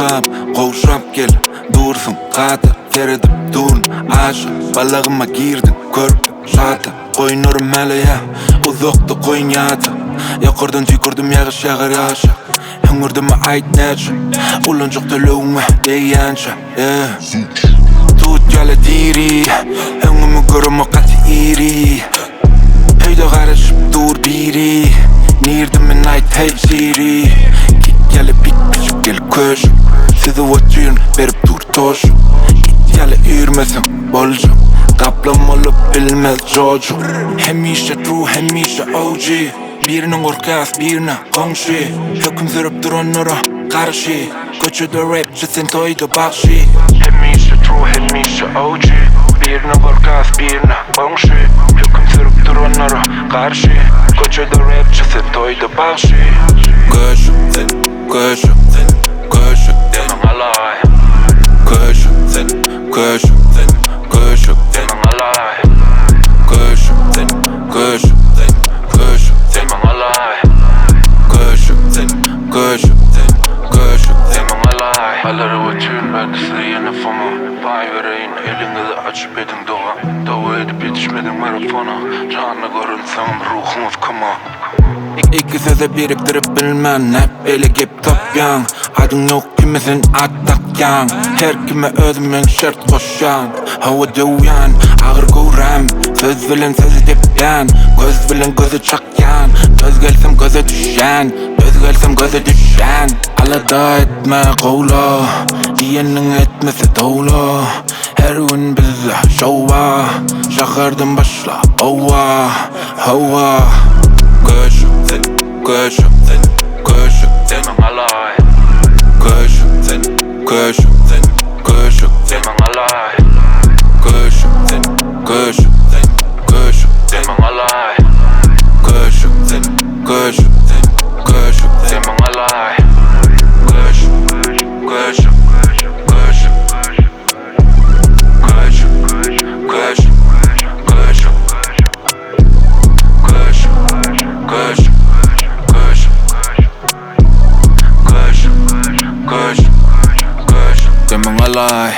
tap qovuşap gel dursun qata keredip durun aşa balagıma girdin körpü şata koyunurum hele ya uzokta koyun yata yakordan tükürdüm yağış yağar yaşa hüngürdüme ait neçe ulancık tölüğüme deyança tut yala diri hüngümü görümü katı iri höyde karışıp dur biri nirdimin ait hepsiri git yala bit biçip gel köş sizi vatçıyın berip dur toş git yala ürmesin bolcu kaplam olup bilmez çocuğu hemişe true hemişe OG birinin korkas birine komşu hüküm sürüp duranlara karşı köçüde rapçi sen toyda bakşı hemişe true hemişe OG birinin korkas birine komşu hüküm sürüp duranlara karşı köçüde rapçi sen toyda bakşı köşü köşü köşü demem alay köşü köşü köşü demem alay köşü köşü köşü demem alay köşü köşü köşü demem alay Alları uçuyun ben de size yine fama Pay vereyim elinde de açıp edin doğa edip yetişmedin marafona Canına görünsem ruhumuz kama İki söze biriktirip bilmem hep ele gep topyan Adın yok kimisin ad takyan Her kime özümün şart koşan Hava duyan ağır koğram Söz bilen sözü depyan Göz bilen gözü çakyan Göz gelsem göze düşen Göz gelsem göze düşen Alada etme koğla Diyenin etmesi doğla Her gün bize şova Şakırdım başla ova Hova köşü köşü köşü demem alay köşü köşü köşü demem alay köşü köşü köşü demem alay köşü köşü köşü demem alay köşü köşü köşü köşü köşü Demem alay